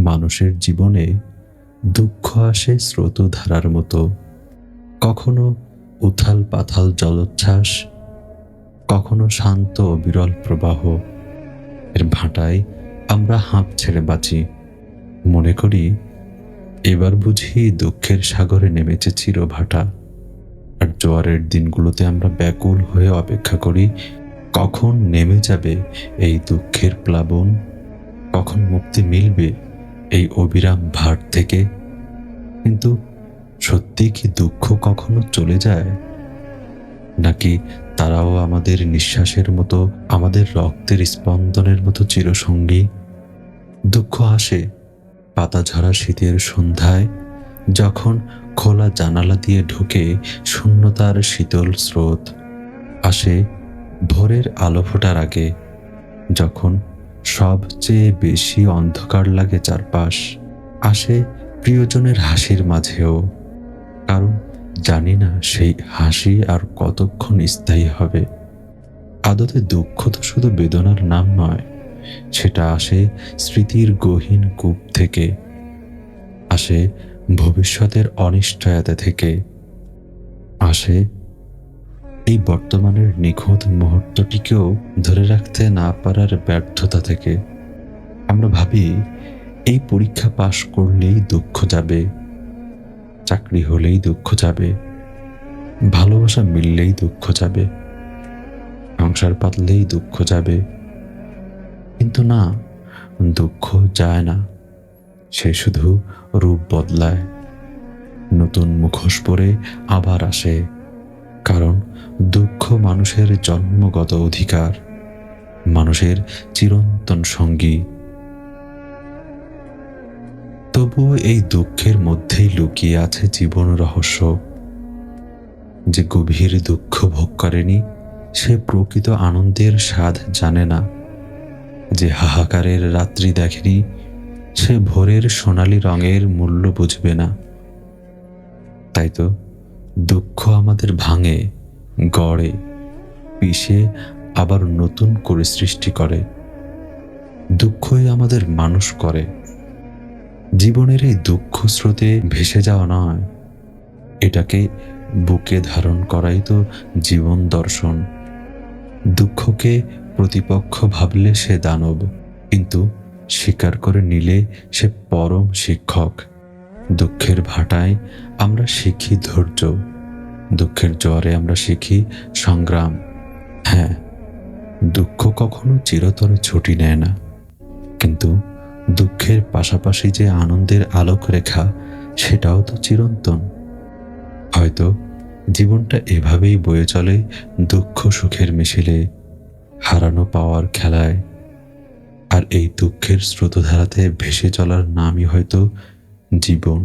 মানুষের জীবনে দুঃখ আসে স্রোতধারার মতো, কখনো উথাল পাথাল জলোচ্ছ্বাস, কখনো শান্ত বিরল প্রবাহ। এর ভাটায় আমরা হাঁপ ছেড়ে বাঁচি, মনে করি এবার বুঝি দুঃখের সাগরে নেমেছে চিরভাটা। আর জোয়ারের দিনগুলোতে আমরা ব্যাকুল হয়ে অপেক্ষা করি কখন নেমে যাবে এই দুঃখের প্লাবন, কখন মুক্তি মিলবে এই অবিরাম ভার থেকে। কিন্তু সত্যি কি দুঃখ কখনো চলে যায়, নাকি তারাও আমাদের নিঃশ্বাসের মতো, আমাদের রক্তের স্পন্দনের মতো চিরসঙ্গী? দুঃখ আসে পাতা ঝরা শীতের সন্ধ্যায়, যখন খোলা জানালা দিয়ে ঢুকে শূন্যতার শীতল স্রোত। আসে ভোরের আলো ফোটার আগে, যখন সবচেয়ে বেশি অন্ধকার লাগে চারপাশ। আসে প্রিয়জনের হাসির মাঝেও, কারণ জানি না সেই হাসি আর কতক্ষণ স্থায়ী হবে। আদতে দুঃখ তো শুধু বেদনার নাম নয়, সেটা আসে স্মৃতির গহীন কূপ থেকে, আসে ভবিষ্যতের অনিশ্চয়তা থেকে, আসে এই বর্তমানের নিখুঁত মুহূর্তটিকেও ধরে রাখতে না পারার ব্যর্থতা থেকে। আমরা ভাবি এই পরীক্ষা পাশ করলেই দুঃখ যাবে, চাকরি হলেই দুঃখ যাবে, ভালোবাসা মিললেই দুঃখ যাবে, সংসার পাতলেই দুঃখ যাবে। কিন্তু না, দুঃখ যায় না, সে শুধু রূপ বদলায়, নতুন মুখোশ পরে আবার আসে। কারণ দুঃখ মানুষের জন্মগত অধিকার, মানুষের চিরন্তন সঙ্গী। তবুও এই দুঃখের মধ্যেই লুকিয়ে আছে জীবন রহস্য। যে গভীর দুঃখ ভোগ করেনি, সে প্রকৃত আনন্দের স্বাদ জানে না। যে হাহাকারের রাত্রি দেখেনি, সে ভোরের সোনালি রঙের মূল্য বুঝবে না। তাই তো দুঃখ আমাদের ভাঙে, গড়ে, পিষে আবার নতুন করে সৃষ্টি করে। দুঃখই আমাদের মানুষ করে। জীবনের এই দুঃখ স্রোতে ভেসে যাওয়া নয়, এটাকে বুকে ধারণ করাই তো জীবন দর্শন। দুঃখকে প্রতিপক্ষ ভাবলে সে দানব, কিন্তু স্বীকার করে নিলে সে পরম শিক্ষক। দুঃখের ভাটায় আমরা শিখি ধৈর্য, দুঃখের জ্বরে আমরা শিখি সংগ্রাম। হ্যাঁ, দুঃখ কখনো চিরতরে ছুটি নেয় না, কিন্তু দুঃখের পাশাপাশি যে আনন্দের আলোক রেখা, সেটাও তো চিরন্তন। হয়তো জীবনটা এভাবেই বয়ে চলে দুঃখ সুখের মিছিলে, হারানো পাওয়ার খেলায়। আর এই দুঃখের স্রোতধারাতে ভেসে চলার নামই হয়তো জীবন।